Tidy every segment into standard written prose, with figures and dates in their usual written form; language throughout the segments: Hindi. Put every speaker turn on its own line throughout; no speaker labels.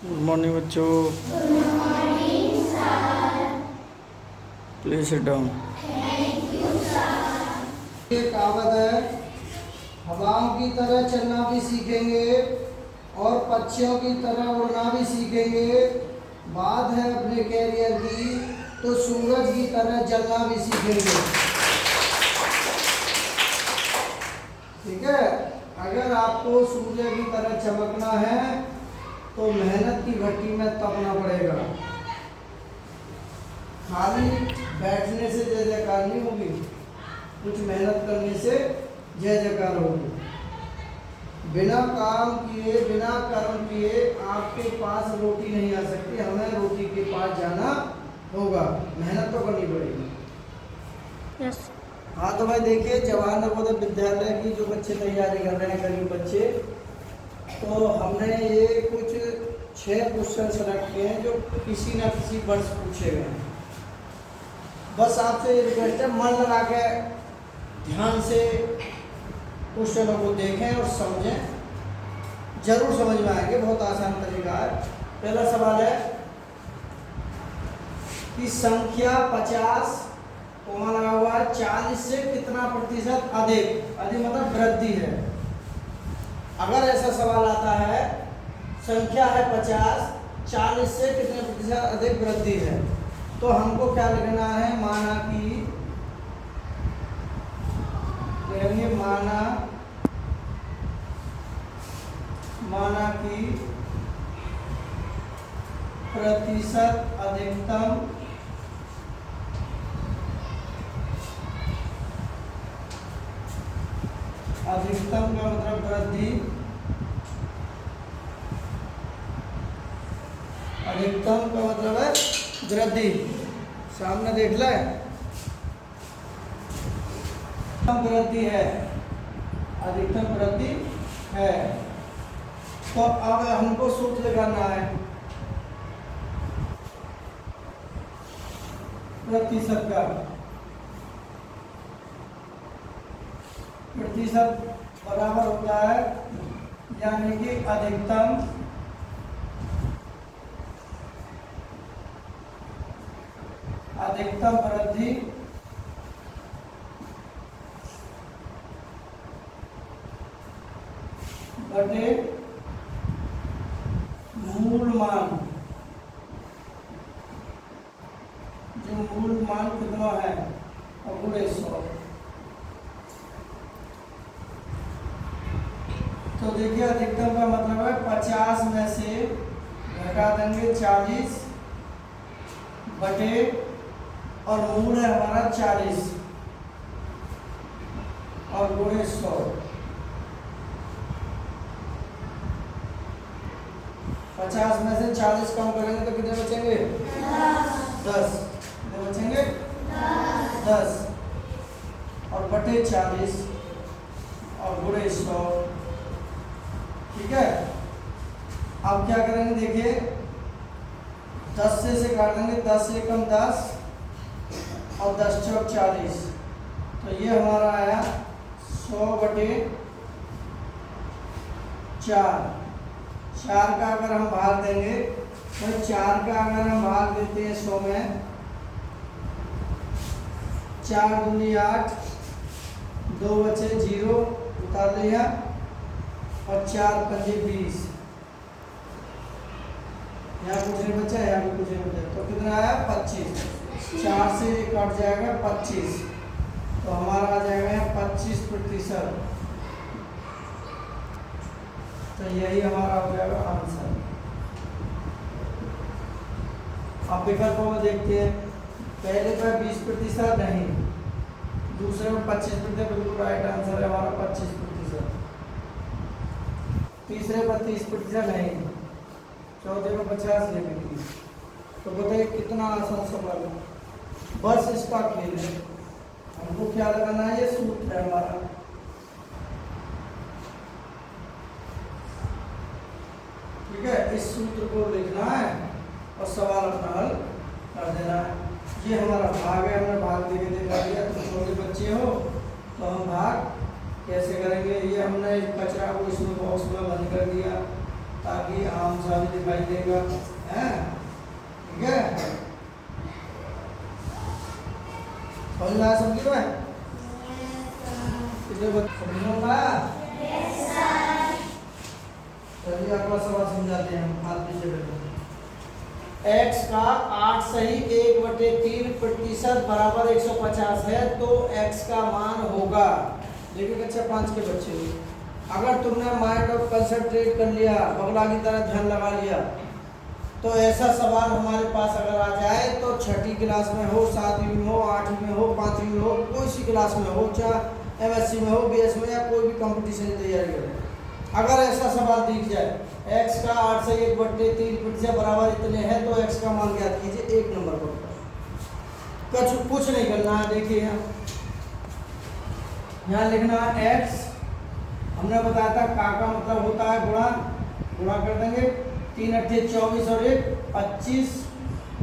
गुड मॉर्निंग बच्चों। Please sit down.
ये कहावत है, हवाओं की तरह चलना भी सीखेंगे और पक्षियों की तरह उड़ना भी सीखेंगे। बात है अपने कैरियर की तो सूरज की तरह जलना भी सीखेंगे। ठीक है, अगर आपको सूर्य की तरह चमकना है तो मेहनत की भट्टी में तपना पड़ेगा। खाली बैठने से जय जयकार नहीं होगी, कुछ मेहनत करने से जय जयकार होगी। बिना काम किए बिना कर्म किए आपके पास रोटी नहीं आ सकती। हमें रोटी के पास जाना होगा, मेहनत तो करनी पड़ेगी।
यस।
हाँ तो भाई देखिए, जवाहर नवोदय विद्यालय की जो बच्चे तैयारी कर रहे हैं, गरीब बच्चे, तो हमने ये कुछ 6 क्वेश्चन सेलेक्ट किए हैं जो किसी न किसी वर्ष पूछे गए हैं। बस आपसे ये रिक्वेस्ट है, मन लगा के ध्यान से क्वेश्चनों को देखें और समझें, जरूर समझ में आएंगे। बहुत आसान तरीका है। पहला सवाल है कि संख्या 50 कोमा लगा हुआ है 40 से कितना प्रतिशत अधिक, अधिक मतलब वृद्धि है। अगर ऐसा सवाल आता है, संख्या है 50, 40 से कितने प्रतिशत अधिक वृद्धि है, तो हमको क्या लिखना है? माना कि माना कि प्रतिशत अधिकतम का मतलब वृद्धि, अधिकतम का मतलब है वृद्धि। सामने देख ले, वृद्धि है, अधिकतम वृद्धि है। तो अब हमको सूत्र लगाना है प्रतिशत का। प्रतिशत बराबर होता है यानी कि अधिकतम वृद्धि बटे मूल मान। जो मूल मान कितना है और गुणे 100। तो देखिए, अधिकतम का मतलब है 50 में से घटा देंगे 40 बटे, और मूल है हमारा 40 और गुणे 100। 50 में से 40 कम करेंगे तो कितने बचेंगे? 10। कितने बचेंगे? 10 और बटे 40 और गुणे 100। ठीक है, अब क्या करेंगे? देखिए, 10 से काट देंगे, 10 से कम 10 और 10 चौक 40। तो ये हमारा आया 100 बटे 4। 4 का अगर हम भाग देंगे तो 4 का अगर हम भाग देते हैं 100 में, 4 दूनी 8, 2 बचे 0 उतार लिया, और 4 पंजे 20। यहाँ कुछ नहीं बचा, यहाँ भी कुछ नहीं बचा, तो कितना आया? 25। 4 से कट जाएगा 25, तो हमारा आ जाएगा 25%। तो यही हमारा हो जाएगा आंसर। अब विकल्पों में देखते हैं। पहले पर 20% नहीं, दूसरे में 25%, बिल्कुल राइट आंसर है हमारा 25%। तीसरे पर 30% नहीं, चौथे में 50 लेंगे। तो बताइए कितना आसान सवाल है। बस इसका खेल है, हमको क्या लगाना है? ये सूत्र है हमारा। ठीक है, इस सूत्र को लिखना है और सवाल अपना हल कर देना है। ये हमारा भाग है, हमने भाग दे के दिखा दिया। तो छोटे बच्चे हो तो हम भाग कैसे करेंगे? ये हमने कचरा को इसमें बॉक्स में बंद कर दिया, ताकि आम सा भी दिखाई देगा, हैं? ठीक है, समझ में आया? समझी में कितने बच्चे समझ में आया? चलिए अगला सवाल समझाते हैं हम। हाथ पीछे बैठो। x का 8 सही 1/3% बराबर 150 है, तो x का मान होगा। देखिए कक्षा 5 के बच्चे, अगर तुमने माइंड ऑफ कंसंट्रेट कर लिया, बगला की तरह ध्यान लगा लिया, तो ऐसा सवाल हमारे पास अगर आ जाए तो छठी क्लास में हो, 7वीं में हो, 8वीं में हो, 5वीं में हो, कोई सी क्लास में हो, चाहे MSc में हो, BS में, या कोई भी कंपटीशन की तैयारी करे, अगर ऐसा सवाल दिख जाए x का 8 से 1/3% बराबर इतने हैं, तो x का मान ज्ञात कीजिए। 1 नंबर पर कुछ नहीं करना है। देखिए यहाँ लिखना है x, हमने बताया था का मतलब होता है गुणा, गुणा कर देंगे 3 अट्ठे 24 और 1 25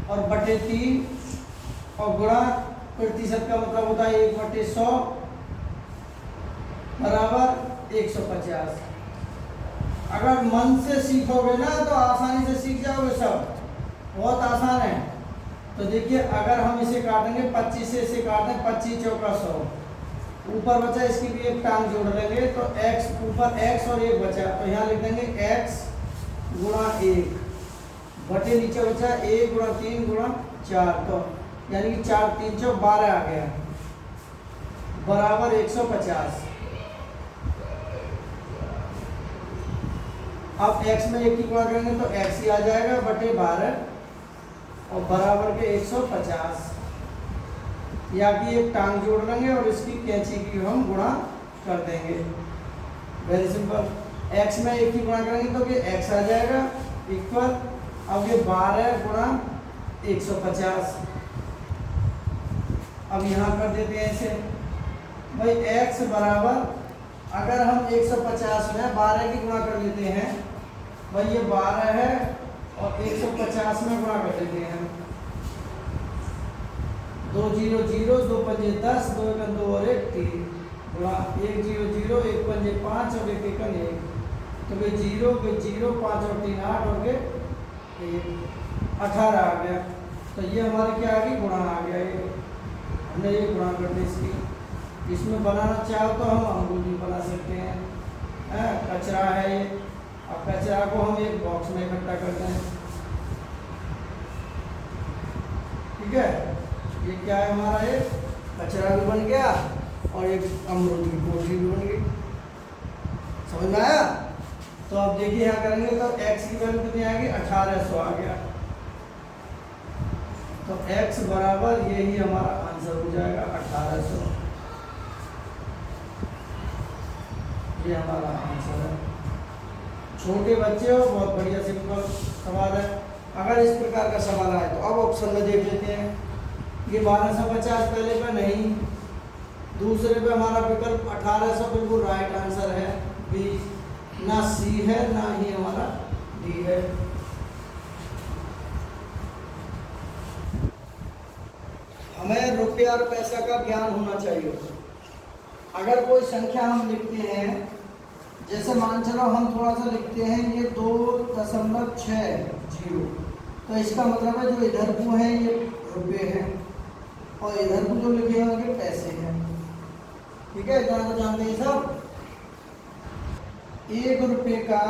और बटे 3, और गुणा प्रतिशत का मतलब होता है 1/100 बराबर 150। अगर मन से सीखोगे ना तो आसानी से सीख जाओगे, सब बहुत आसान है। तो देखिए अगर हम इसे काटेंगे 25 से इसे काटें, 25 चौका 100, ऊपर बचा इसकी भी एक टांग जोड़ लेंगे, तो x ऊपर x और 1 बचा, तो यहाँ लिख देंगे x गुणा 1 बटे नीचे बचा 1 गुणा 3 गुणा 4, तो यानी कि 4 3 चौक 12 आ गया बराबर 150। अब x में 1 की गुणा करेंगे तो x ही आ जाएगा बटे 12 और बराबर के 150, या कि एक टांग जोड़ लेंगे और इसकी कैंची की हम गुणा कर देंगे। Very simple. x में 1 की गुणा करेंगे तो ये x आ जाएगा इक्वल, अब ये 12 गुणा 150। अब यहाँ कर देते हैं इसे भाई, x बराबर, अगर हम 150 में 12 की गुणा कर लेते हैं भाई, ये 12 है और 150 में गुणा कर देते हैं, 2 0 0 2 5 10 2 1 2 और 1 3 गुणा 1 0 0 1 5 5 और 1 1 1, तो ये 0 के 0 5 और 3 8 और के 18 आ गया। तो ये हमारे क्या आ गई, गुणा आ गया। ये हमने ये गुणा कर दी इसकी। इसमें बनाना चाहो तो हम अंगूर भी बना सकते हैं, कचरा है ये। अब कचरा को हम एक बॉक्स में इकट्ठा करते हैं, ठीक है। ये क्या है हमारा, एक कचरा भी बन गया और एक अमरूद की पोटली भी बन गई। समझ में आया? तो अब देखिए यहाँ करेंगे तो x की वैल्यू कितनी आएगी, 1800 आ गया। तो x बराबर यही हमारा आंसर हो जाएगा 1800। ये हमारा आंसर है। छोटे बच्चे हो, बहुत बढ़िया सिंपल सवाल है। अगर इस प्रकार का सवाल आए तो अब ऑप्शन में देख लेते हैं। ये 1250 पहले पे नहीं, दूसरे पे हमारा विकल्प 1800 बिल्कुल राइट आंसर है, बी। ना सी है ना ही हमारा डी है। हमें रुपया और पैसा का ज्ञान होना चाहिए। अगर कोई संख्या हम लिखते हैं, जैसे मान चलो हम थोड़ा सा लिखते हैं ये 2.60, तो इसका मतलब है जो इधर को है ये रुपये हैं और इधर को जो लिखे होंगे पैसे हैं, ठीक है। इतना तो जानते हैं सब। 1 रुपये का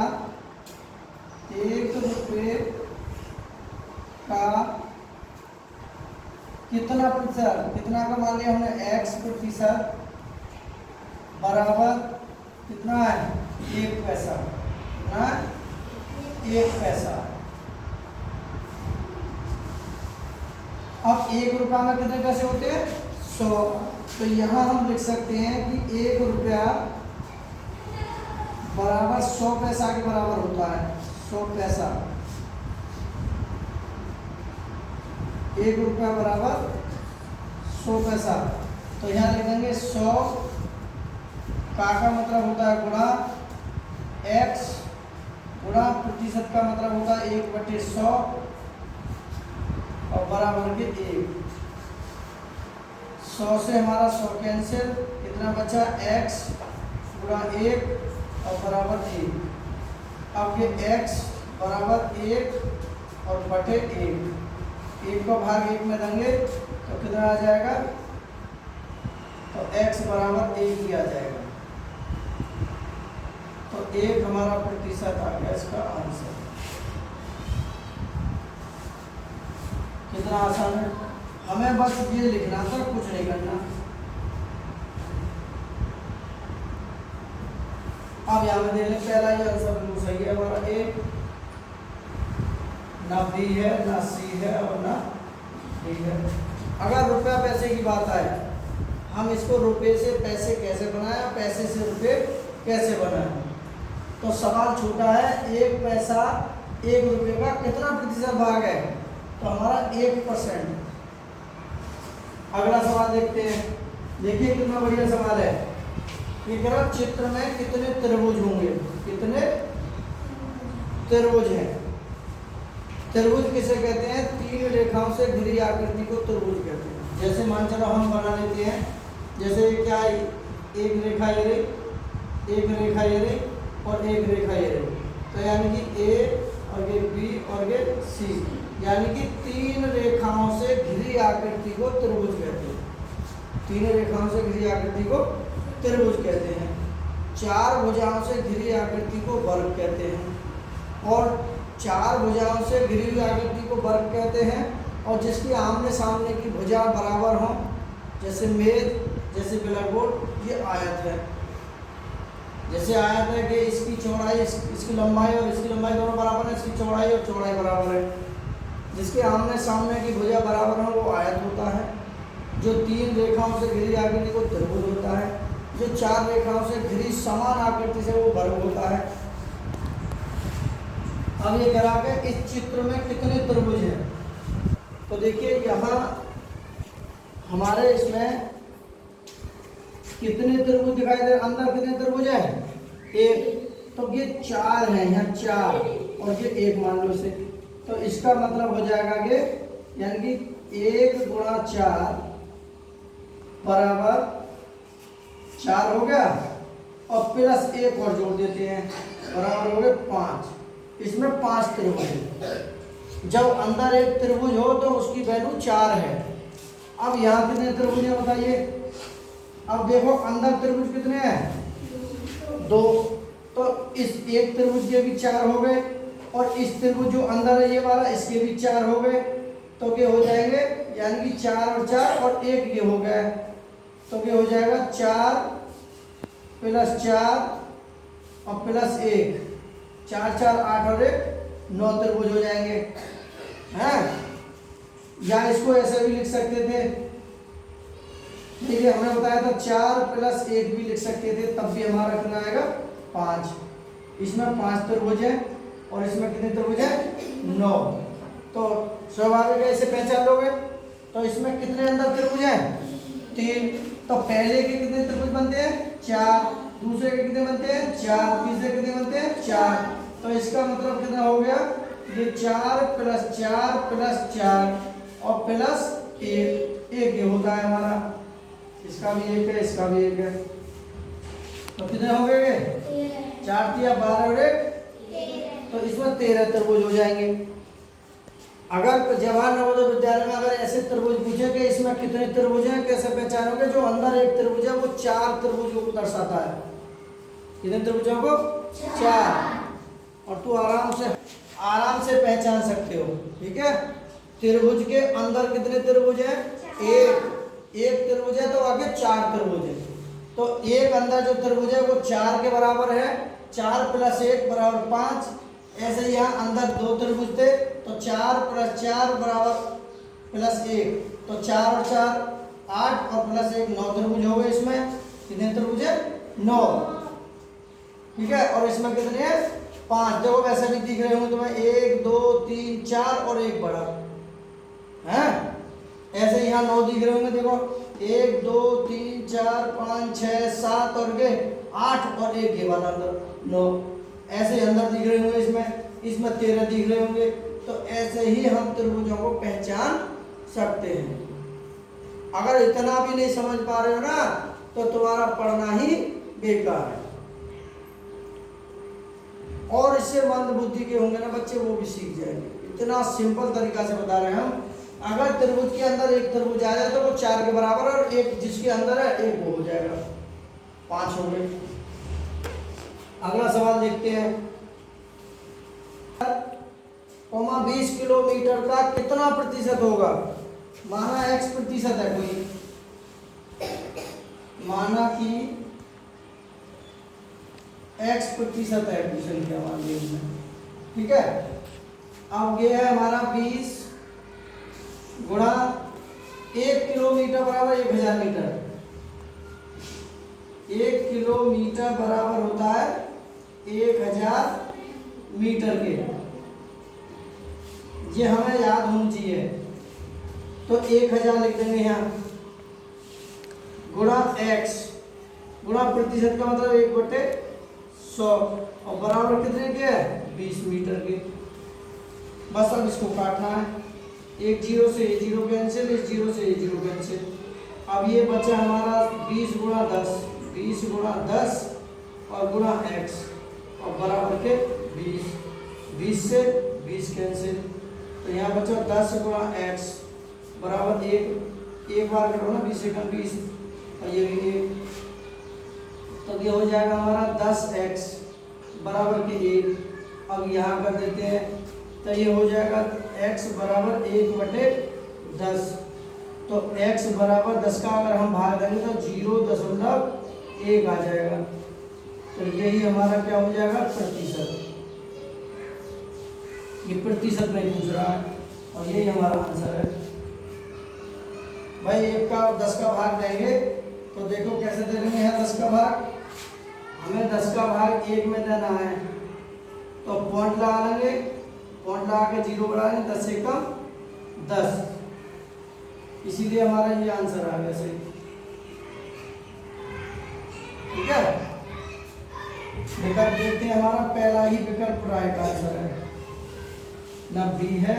कितना प्रतिशत, कितना का मान लिया हमने x प्रतिशत बराबर कितना है, 1 पैसा, कितना 1 पैसा। अब 1 रुपया में कितने पैसे होते हैं, 100। तो यहाँ हम लिख सकते हैं कि 1 रुपया बराबर 100 पैसा के बराबर होता है। 100 पैसा, 1 रुपया बराबर 100 पैसा। तो यहाँ लिखेंगे 100 का मतलब होता है गुणा x, गुणा प्रतिशत का मतलब होता है 1/100 और बराबर के 1। 100 से हमारा 100 कैंसिल, कितना बचा x गुणा 1 और बराबर 1। अब ये x बराबर 1 और बटे 1 को भाग 1 में देंगे तो कितना आ जाएगा, तो x बराबर 1 ही आ जाएगा। तो 1 हमारा प्रतिशत आ गया इसका आंसर। कितना आसान है, हमें बस ये लिखना था, कुछ नहीं करना। अब यहाँ में देने पहला ही आंसर बिल्कुल सही है हमारा ए, ना बी है ना सी है और ना डी है। अगर रुपया पैसे की बात आए, हम इसको रुपए से पैसे कैसे बनाए, पैसे से रुपए कैसे बनाए, तो सवाल छोटा है, 1 पैसा 1 रुपये का कितना प्रतिशत भाग है, तो हमारा 1%। अगला सवाल देखते हैं, देखिए कितना बढ़िया सवाल है। ये कह रहा चित्र में कितने त्रिभुज होंगे, कितने त्रिभुज हैं। त्रिभुज किसे कहते हैं, 3 रेखाओं से घिरी आकृति को त्रिभुज कहते हैं। जैसे मान चलो हम बना लेते हैं, जैसे क्या, एक रेखा ये रही, एक रेखा ये रही और एक रेखा ये रही, तो यानी कि ए और ये बी और ये सी, यानी कि 3 रेखाओं से घिरी आकृति को त्रिभुज कहते हैं। 3 रेखाओं से घिरी आकृति को त्रिभुज कहते हैं। 4 भुजाओं से घिरी आकृति को वर्ग कहते हैं, और 4 भुजाओं से घिरी हुई आकृति को वर्ग कहते हैं, और जिसकी आमने सामने की भुजा बराबर हो, जैसे मेज, जैसे ब्लैक बोर्ड, ये आयत है। जैसे आयत है कि इसकी चौड़ाई, इसकी लंबाई और इसकी लंबाई दोनों बराबर है, इसकी चौड़ाई और चौड़ाई बराबर है। जिसके आमने सामने की भुजा बराबर हो वो आयत होता है। जो 3 रेखाओं से घिरी आकृति को त्रिभुज होता है। जो 4 रेखाओं से घिरी समान आकृति से वो वर्ग होता है। अब ये करा के इस चित्र में कितने त्रिभुज हैं, तो देखिए यहाँ हमारे इसमें कितने त्रिभुज दिखाई दे, अंदर कितने त्रिभुज है, 1, तो ये 4 है, यहाँ 4 और ये 1 मान लो इसे, तो इसका मतलब हो जाएगा कि यानी कि 1 गुणा 4 बराबर 4 हो गया, और प्लस 1 और जोड़ देते हैं, बराबर हो गए 5। इसमें 5 त्रिभुज है। जब अंदर एक त्रिभुज हो तो उसकी वैल्यू 4 है। अब यहाँ कितने त्रिभुज है बताइए। अब देखो अंदर त्रिभुज कितने हैं, 2, तो इस एक त्रिभुज के भी 4 हो गए, और इस त्रिभुज जो अंदर है ये वाला, इसके भी 4 हो गए, तो क्या हो जाएंगे, यानी कि 4 और 4 और 1 ये हो गया, तो क्या हो जाएगा 4 प्लस 4 और प्लस 1, 4 4 8 और 1 9 त्रिभुज हो जाएंगे, हैं। या इसको ऐसे भी लिख सकते थे, देखिए हमने बताया था 4 प्लस 1 भी लिख सकते थे, तब भी हमारा कितना आएगा 5। इसमें 5 त्रिभुज है और इसमें कितने त्रिभुज है 9। तो स्वाभाविक है, इसे पहचान लोगे। तो इसमें कितने अंदर त्रिभुज है 3, तो पहले के कितने त्रिभुज बनते हैं 4, दूसरे के कितने बनते हैं 4, तीसरे कितने बनते हैं 4। तो इसका मतलब कितना हो गया, ये 4 प्लस 4 प्लस 4 और प्लस 1 ये होता है हमारा। इसका भी 1 है, इसका भी 1 है, तो कितने हो गए 4 3 12 और 1, तो इसमें 13 त्रिभुज हो जाएंगे। अगर जवाहर नवोदय विद्यालय में अगर ऐसे त्रिभुज पूछे कि इसमें कितने त्रिभुज हैं, कैसे पहचानोगे, जो अंदर एक त्रिभुज है वो 4 त्रिभुजों को दर्शाता है। कितने त्रिभुजों को 4, और तू आराम से पहचान सकते हो, ठीक है। त्रिभुज के अंदर कितने त्रिभुज हैं, एक त्रिभुज है, तो आगे 4 त्रिभुज है, तो एक अंदर जो त्रिभुज है वो 4 के बराबर है, 4 प्लस 1 बराबर 5। ऐसे ही यहाँ अंदर 2 त्रिभुज थे, तो 4 प्लस 4 बराबर प्लस 1, तो 4 और 4 8 और प्लस 1 9 त्रिभुज हो गए। इसमें कितने त्रिभुज है 9, ठीक है। और इसमें कितने हैं 5। देखो वैसे भी दिख रहे होंगे तुम्हें 1 2 3 4 और 1 बड़ा है। ऐसे यहाँ 9 दिख रहे होंगे, देखो 1 2 3 4 5 6 7 और 8 और 1 ये वाला अंदर 9, ऐसे अंदर दिख रहे होंगे। इसमें 13 दिख रहे होंगे। तो ऐसे ही हम त्रिभुजों को पहचान सकते हैं। अगर इतना भी नहीं समझ पा रहे हो ना, तो तुम्हारा पढ़ना ही बेकार है। और इससे मंद बुद्धि के होंगे ना बच्चे, वो भी सीख जाएंगे। इतना सिंपल तरीका से बता रहे हैं हम। अगर त्रिभुज के अंदर एक त्रिभुज आ जाए तो वो 4 के बराबर, और एक जिसके अंदर है एक वो हो जाएगा, 5 हो गए। अगला सवाल देखते हैं। 20 किलोमीटर का कितना प्रतिशत होगा? माना x प्रतिशत है कोई, माना कि x प्रतिशत है क्वेश्चन के हमारे में, ठीक है। अब ये है हमारा 20 गुणा 1 किलोमीटर बराबर 1000 मीटर। 1 किलोमीटर बराबर होता है 1000 मीटर के, ये हमें याद होना चाहिए। तो 1000 लिख देंगे यहाँ, गुणा x, गुणा प्रतिशत का मतलब 1/100, और बराबर कितने के है? 20 मीटर के। बस अब इसको काटना है, एक जीरो से ये जीरो कैंसिल, इस जीरो से ये जीरो कैंसिल। अब ये बचा हमारा 20 गुणा 10, 20 गुणा 10 और गुणा x, और बराबर के 20, 20 से 20 कैंसिल। तो यहाँ बचा 10 गुणा x बराबर 1, एक बार करो ना 20 सेकंड 20, और ये भी 1, तो ये हो जाएगा हमारा 10x बराबर के 1। अब यहाँ कर देते हैं, तो ये हो जाएगा x बराबर 1/10। तो x बराबर 10 का अगर हम भाग देंगे तो 0.1 आ जाएगा। तो यही हमारा क्या हो जाएगा? प्रतिशत। ये प्रतिशत नहीं पूछ रहा है, और यही हमारा आंसर है। भाई 1 का 10 का भाग देंगे तो देखो कैसे दे देंगे यहाँ 10 का भाग। हमें 10 का भाग 1 में देना है, तो पॉइंट लगा लेंगे, पॉइंट लगा के 0 बढ़ा लेंगे, 10 से कम 10, इसीलिए हमारा ये आंसर आ गया सही। ठीक है, विकल्प देखते हैं। हमारा पहला ही विकल्प राइट आंसर है, ना बी है,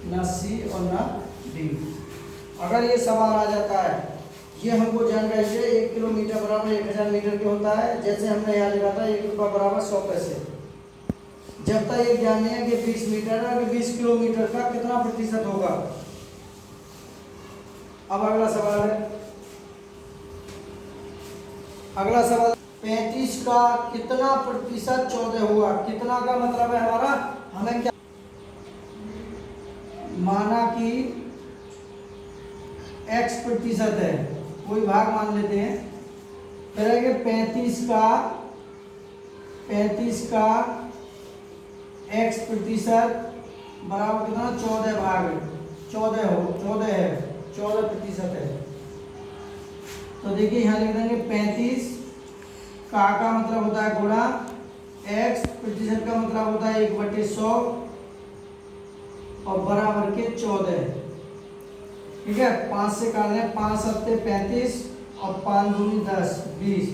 ना सी और ना डी। अगर ये सवाल आ जाता है, ये हमको जानकारी है 1 किलोमीटर बराबर 1000 मीटर के होता है, जैसे हमने यहाँ लिखा था 1 रुपया बराबर 100 पैसे। जब तक ये जानने है कि 20 मीटर है, कि 20 किलोमीटर का कितना प्रतिशत होगा। अब अगला सवाल है, अगला सवाल 35 का कितना प्रतिशत 14 हुआ? कितना का मतलब है हमारा, हमें क्या माना कि x प्रतिशत है, कोई भाग मान लेते हैं, फिर है कि 35 का x प्रतिशत बराबर कितना? 14 भाग 14 हो, 14 है, 14 प्रतिशत है। तो देखिए यहाँ लिख देंगे 35 का मतलब होता है गुणा, x प्रतिशत का मतलब होता है 1/100 और बराबर के 14। ठीक है, 5 से काट लें, 5 सत्ते 35 और 5 दूनी 10 20,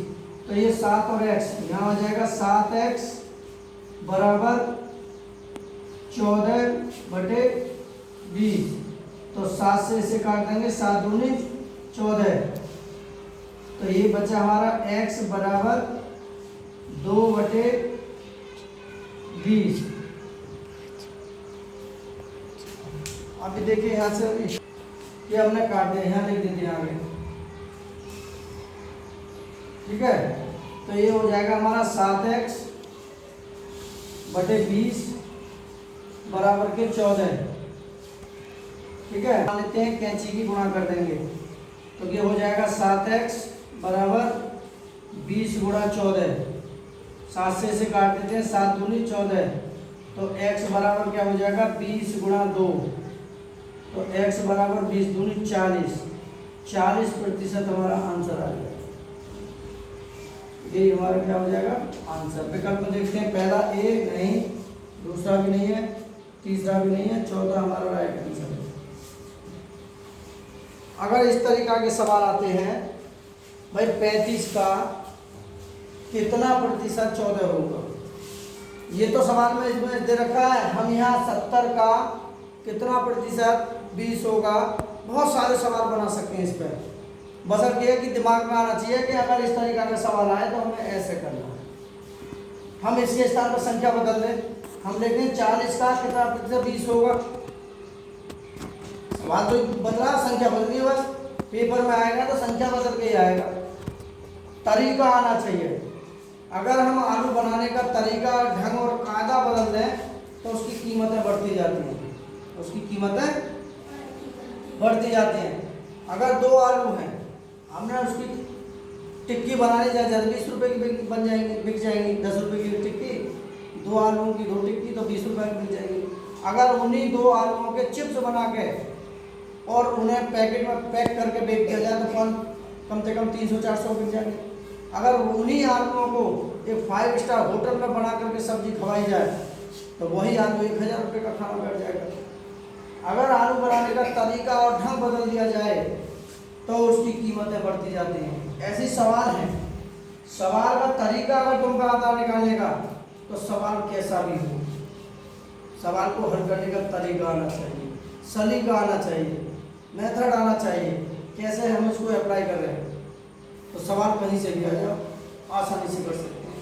तो ये 7 और x यहाँ हो जाएगा 7x बराबर 14/20। तो 7 से इसे काट देंगे, 7 दूनी 14, तो ये बचा हमारा x बराबर 2/20। अभी देखिए यहाँ से ये हमने काट दिया, यहाँ लिख देते हैं आगे। ठीक है, तो ये हो जाएगा हमारा 7x बटे 20 बराबर के 14। ठीक है, मान लेते हैं कैंची की गुणा कर देंगे, तो ये हो जाएगा 7x बराबर 20 गुणा 14। 7 से इसे काट देते हैं, 7 दूनी 14, तो x बराबर क्या हो जाएगा? 20 गुणा 2, तो x बराबर 20 दूनी 40, 40% हमारा आंसर आ गया। ये हमारा क्या हो जाएगा? आंसर। विकल्प देखते हैं, पहला ए नहीं, दूसरा भी नहीं है, तीसरा भी नहीं है, चौथा हमारा राइट आंसर है। अगर इस तरीका के सवाल आते हैं, भाई 35 का कितना प्रतिशत 14 होगा, ये तो सवाल में इसमें दे रखा है। हम यहाँ 70 का कितना प्रतिशत 20 होगा, बहुत सारे सवाल बना सकते हैं इस पर। बशर्ते है कि दिमाग में आना चाहिए कि अगर इस तरीका का सवाल आए तो हमें ऐसे करना है। हम इसके स्थान पर संख्या बदल दें। हम लिखते हैं 40 का कितना प्रतिशत 20 होगा। सवाल तो बदला, संख्या बदल गई, बस पेपर में आएगा तो संख्या बदल के ही आएगा। तरीका आना चाहिए। अगर हम आलू बनाने का तरीका, ढंग और कायदा बदल दें तो उसकी कीमतें बढ़ती जाती हैं, उसकी कीमतें बढ़ती जाती हैं। अगर 2 आलू हैं, हमने उसकी टिक्की बनाने जाए 20 रुपए की बन जाएंगी, बिक जाएंगी। 10 रुपए की टिक्की, 2 आलूओं की 2 टिक्की तो 20 रुपए की बिक जाएगी। अगर उन्हीं 2 आलूओं के चिप्स बना के और उन्हें पैकेट में पैक करके बेच दिया जाए तो कम से कम 300-400 बिक जाएंगे। अगर उन्हीं आलूओं को एक 5 स्टार होटल में बना करके सब्जी खवाई जाए तो वही आलू 1000 रुपये का खाना बैठ जाएगा। अगर आलू बनाने का तरीका और ढंग बदल दिया जाए तो उसकी कीमतें बढ़ती जाती हैं। ऐसे सवाल है, सवाल का तरीका अगर तुमको आता निकालने का तो सवाल कैसा भी हो, सवाल को हल करने का तरीका आना चाहिए, सलीका आना चाहिए, मेथड आना चाहिए, कैसे हम इसको अप्लाई कर रहे हैं। तो सवाल कहीं से भी आ जाओ, आसानी से कर सकते हैं।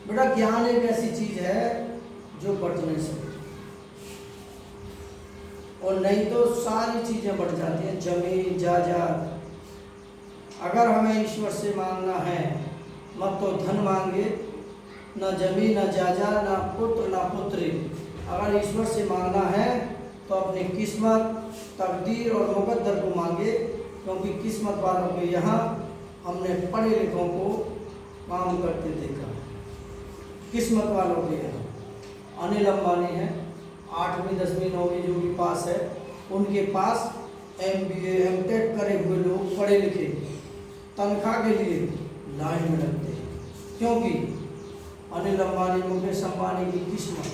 बेटा ज्ञान एक ऐसी चीज है जो बढ़ नहीं सकती, और नहीं तो सारी चीजें बढ़ जाती हैं। जमीन जायदाद, अगर हमें ईश्वर से मांगना है, मत तो धन मांगे, न जमीन न जायदाद, न पुत्र न पुत्री। अगर ईश्वर से मांगना है तो अपनी किस्मत, तकदीर और मुकद्दर को मांगे, क्योंकि किस्मत वालों के यहाँ हमने पढ़े लिखों को काम करते देखा। किस्मत वालों के यहाँ अनिल अंबानी है, 8वीं 10वीं 9वीं जो भी पास है, उनके पास MBA MTech करे हुए लोग पढ़े लिखे तनख्वाह के लिए लाइन में लगते हैं, क्योंकि अनिल अंबानी, मुकेश अंबानी की किस्मत,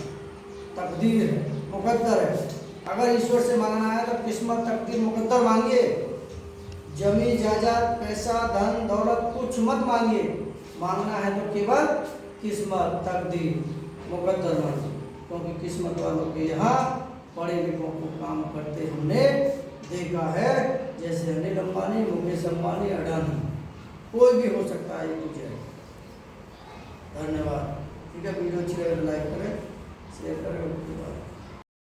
तकदीर है, मुकद्दर है। अगर ईश्वर से मांगना है तो किस्मत, तकदीर, मुकद्दर मांगिए। जमीन जायदाद, पैसा, धन दौलत कुछ मत मांगिए। मांगना है तो केवल किस्मत, तकदीर, मुकद्दर मांगिए, क्योंकि किस्मत वालों के यहाँ पढ़े लिखों को काम करते हमने देखा है। जैसे अनिल अंबानी, मुकेश अंबानी, अडानी, कोई भी हो सकता है, कुछ है। धन्यवाद। ठीक है, वीडियो अच्छी लगे तो लाइक करें, शेयर करें।